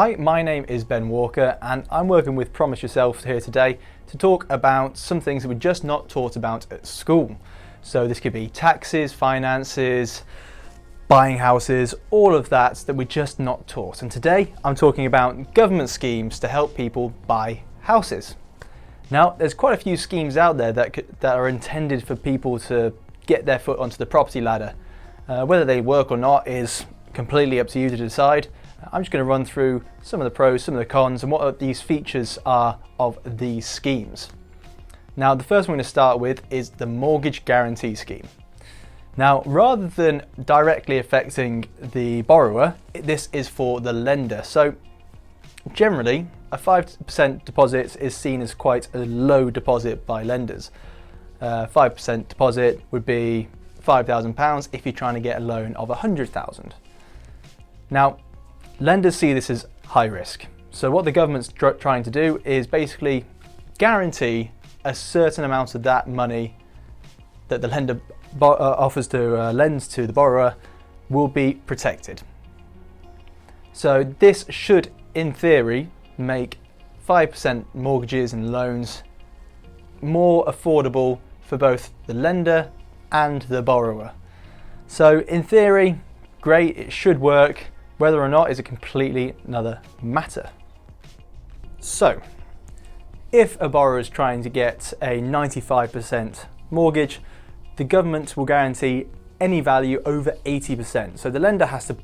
Hi, my name is Ben Walker and I'm working with Promise Yourself here today to talk about some things that we're just not taught about at school. So this could be taxes, finances, buying houses, all of that we're just not taught. And today I'm talking about government schemes to help people buy houses. Now there's quite a few schemes out there that are intended for people to get their foot onto the property ladder. Whether they work or not is completely up to you to decide. I'm just going to run through some of the pros, some of the cons, and what these features are of these schemes. Now, the first one I'm going to start with is the mortgage guarantee scheme. Now, rather than directly affecting the borrower, this is for the lender. So, generally, a 5% deposit is seen as quite a low deposit by lenders. 5% deposit would be £5,000 if you're trying to get a loan of £100,000. Now, lenders see this as high risk. So what the government's trying to do is basically guarantee a certain amount of that money that the lender lends to the borrower will be protected. So this should, in theory, make 5% mortgages and loans more affordable for both the lender and the borrower. So in theory, great, it should work. Whether or not is a completely another matter. So, if a borrower is trying to get a 95% mortgage, the government will guarantee any value over 80%. So the lender has to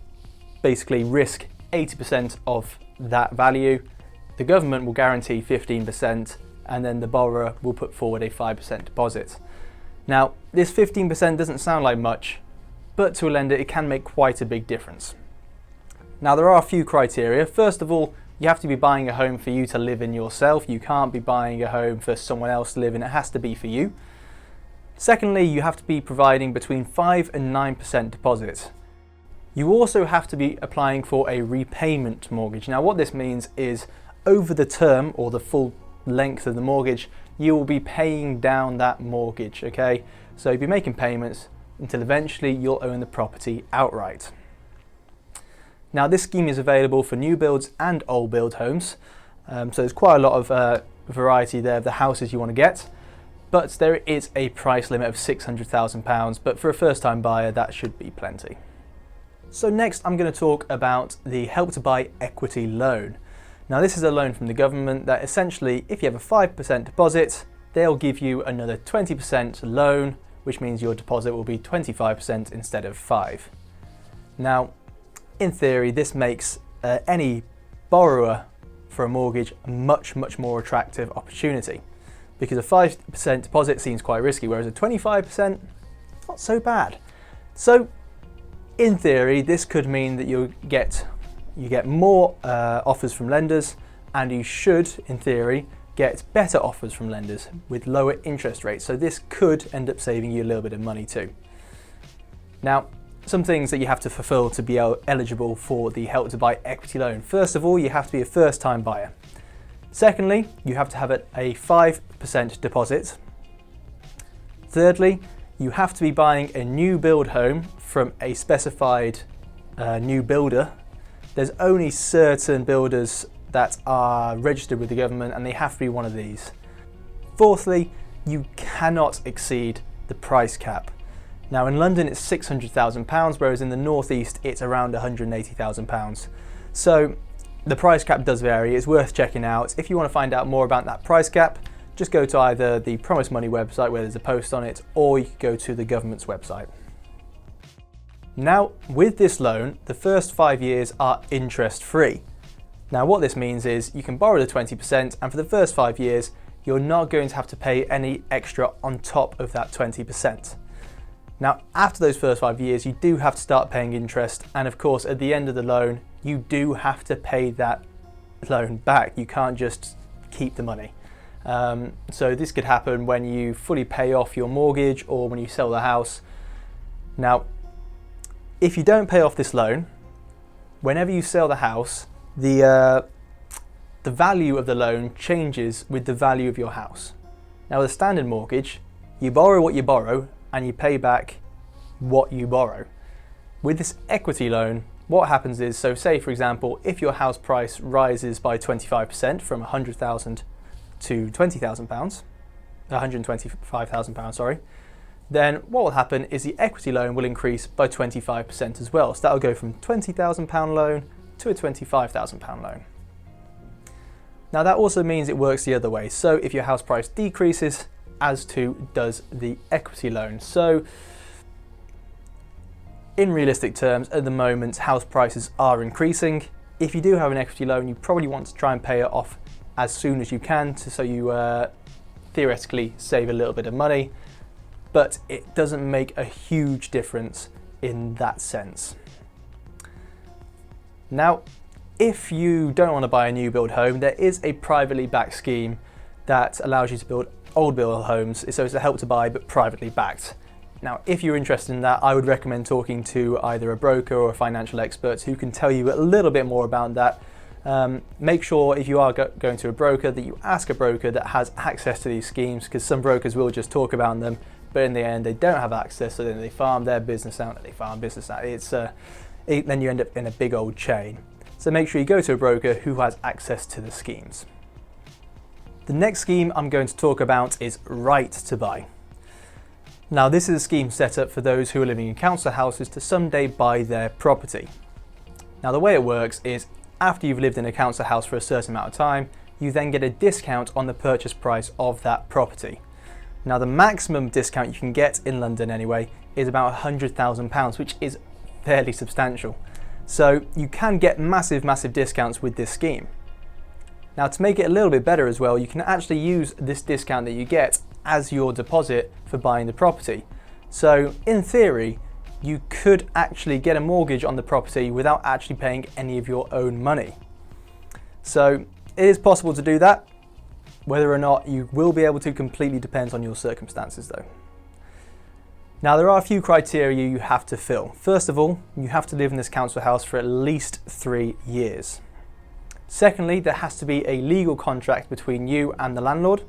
basically risk 80% of that value. The government will guarantee 15%, and then the borrower will put forward a 5% deposit. Now, this 15% doesn't sound like much, but to a lender it can make quite a big difference. Now, there are a few criteria. First of all, you have to be buying a home for you to live in yourself. You can't be buying a home for someone else to live in. It has to be for you. Secondly, you have to be providing between 5 and 9% deposit. You also have to be applying for a repayment mortgage. Now, what this means is over the term or the full length of the mortgage, you will be paying down that mortgage, okay? So you'll be making payments until eventually you'll own the property outright. Now, this scheme is available for new builds and old build homes, so there's quite a lot of variety there of the houses you want to get, but there is a price limit of £600,000, but for a first-time buyer that should be plenty. So next I'm going to talk about the Help to Buy equity loan. Now, this is a loan from the government that essentially, if you have a 5% deposit, they'll give you another 20% loan, which means your deposit will be 25% instead of 5%. Now, in theory, this makes any borrower for a mortgage a much more attractive opportunity, because a 5% deposit seems quite risky, whereas a 25%, not so bad. So in theory, this could mean that you get more offers from lenders, and you should, in theory, get better offers from lenders with lower interest rates. So this could end up saving you a little bit of money too. Now, some things that you have to fulfill to be eligible for the Help to Buy equity loan. First of all, you have to be a first-time buyer. Secondly, you have to have a 5% deposit. Thirdly, you have to be buying a new build home from a specified new builder. There's only certain builders that are registered with the government, and they have to be one of these. Fourthly, you cannot exceed the price cap. Now, in London it's £600,000, whereas in the northeast it's around £180,000. So the price cap does vary. It's worth checking out. If you want to find out more about that price cap, just go to either the Promise Money website where there's a post on it, or you could go to the government's website. Now, with this loan, the first 5 years are interest free. Now, what this means is you can borrow the 20%, and for the first 5 years you're not going to have to pay any extra on top of that 20%. Now, after those first 5 years, you do have to start paying interest, and of course, at the end of the loan, you do have to pay that loan back. You can't just keep the money. So this could happen when you fully pay off your mortgage or when you sell the house. Now, if you don't pay off this loan, whenever you sell the house, the value of the loan changes with the value of your house. Now, with a standard mortgage, you borrow what you borrow, and you pay back what you borrow. With this equity loan, what happens is, so say for example, if your house price rises by 25% from £100,000 to £20,000, £125,000, sorry, then what will happen is the equity loan will increase by 25% as well. So that will go from £20,000 loan to a £25,000 loan. Now that also means it works the other way. So if your house price decreases, as too does the equity loan. So in realistic terms, at the moment, house prices are increasing. If you do have an equity loan, you probably want to try and pay it off as soon as you can, so you theoretically save a little bit of money, but it doesn't make a huge difference in that sense. Now, if you don't want to buy a new build home, there is a privately backed scheme that allows you to build old build homes, so it's a help to buy but privately backed. Now, if you're interested in that, I would recommend talking to either a broker or a financial expert who can tell you a little bit more about that. Make sure if you are going to a broker that you ask a broker that has access to these schemes, because some brokers will just talk about them, but in the end they don't have access, so then they farm their business out, then you end up in a big old chain. So make sure you go to a broker who has access to the schemes. The next scheme I'm going to talk about is Right to Buy. Now this is a scheme set up for those who are living in council houses to someday buy their property. Now the way it works is, after you've lived in a council house for a certain amount of time, you then get a discount on the purchase price of that property. Now the maximum discount you can get in London anyway is about £100,000, which is fairly substantial. So you can get massive discounts with this scheme. Now to make it a little bit better as well, you can actually use this discount that you get as your deposit for buying the property. So in theory, you could actually get a mortgage on the property without actually paying any of your own money. So it is possible to do that. Whether or not you will be able to completely depends on your circumstances though. Now there are a few criteria you have to fill. First of all, you have to live in this council house for at least 3 years. Secondly, there has to be a legal contract between you and the landlord.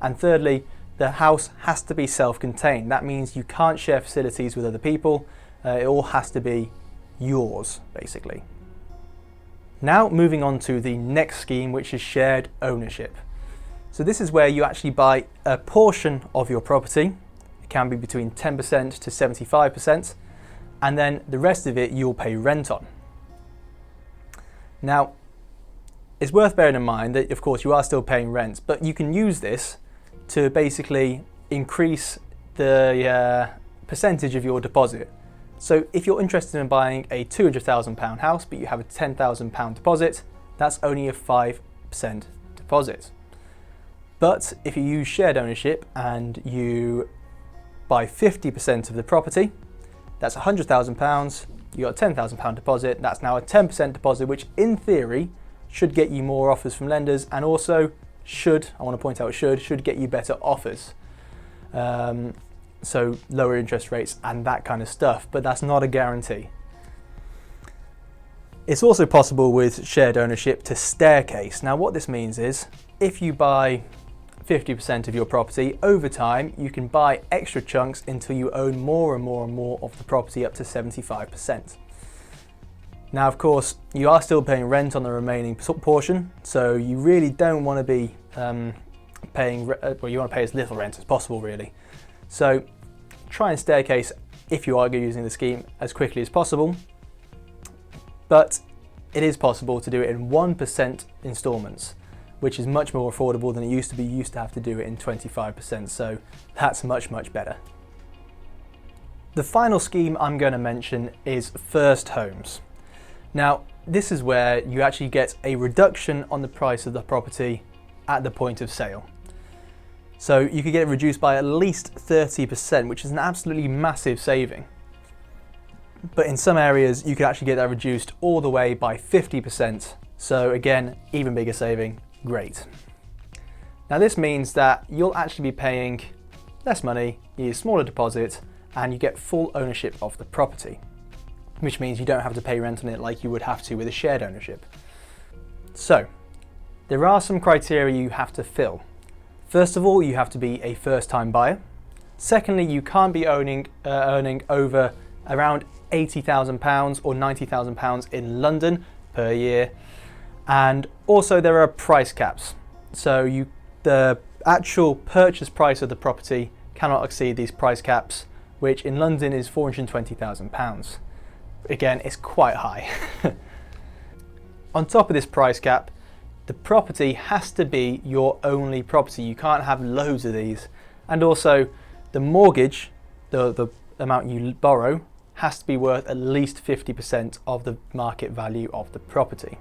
And thirdly, the house has to be self-contained. That means you can't share facilities with other people. It all has to be yours, basically. Now moving on to the next scheme, which is shared ownership. So this is where you actually buy a portion of your property. It can be between 10% to 75%, and then the rest of it you'll pay rent on. Now, it's worth bearing in mind that of course you are still paying rent, but you can use this to basically increase the percentage of your deposit. So if you're interested in buying a £200,000 house, but you have a £10,000 deposit, that's only a 5% deposit. But if you use shared ownership and you buy 50% of the property, that's £100,000, you got a £10,000 deposit, that's now a 10% deposit, which in theory should get you more offers from lenders, and also should get you better offers. So lower interest rates and that kind of stuff, but that's not a guarantee. It's also possible with shared ownership to staircase. Now what this means is, if you buy 50% of your property, over time you can buy extra chunks until you own more and more and more of the property, up to 75%. Now of course you are still paying rent on the remaining portion, so you really don't want to be you want to pay as little rent as possible really. So try and staircase if you are using the scheme as quickly as possible, but it is possible to do it in 1% installments, which is much more affordable than it used to be. You used to have to do it in 25%, so that's much better. The final scheme I'm going to mention is first homes. Now this is where you actually get a reduction on the price of the property at the point of sale. So you could get it reduced by at least 30%, which is an absolutely massive saving. But in some areas you could actually get that reduced all the way by 50%. So again, even bigger saving, great. Now this means that you'll actually be paying less money, you use smaller deposit, and you get full ownership of the property, which means you don't have to pay rent on it like you would have to with a shared ownership. So there are some criteria you have to fill. First of all, you have to be a first-time buyer. Secondly, you can't be earning over around £80,000 or £90,000 in London per year. And also there are price caps. So the actual purchase price of the property cannot exceed these price caps, which in London is £420,000. Again, it's quite high. On top of this price cap, the property has to be your only property. You can't have loads of these. And also the mortgage, the amount you borrow, has to be worth at least 50% of the market value of the property.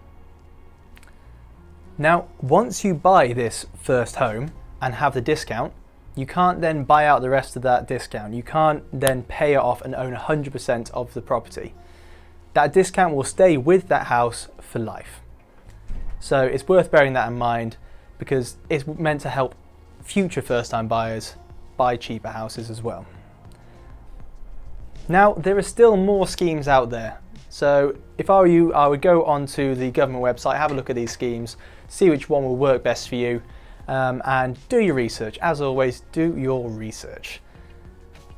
Now, once you buy this first home and have the discount, you can't then buy out the rest of that discount. You can't then pay it off and own 100% of the property. That discount will stay with that house for life. So it's worth bearing that in mind, because it's meant to help future first-time buyers buy cheaper houses as well. Now, there are still more schemes out there. So if I were you, I would go onto the government website, have a look at these schemes, see which one will work best for you, and do your research. As always, do your research.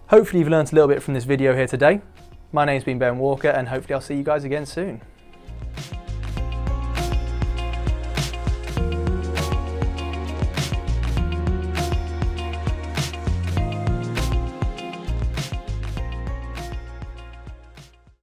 Hopefully you've learned a little bit from this video here today. My name's been Ben Walker, and hopefully I'll see you guys again soon.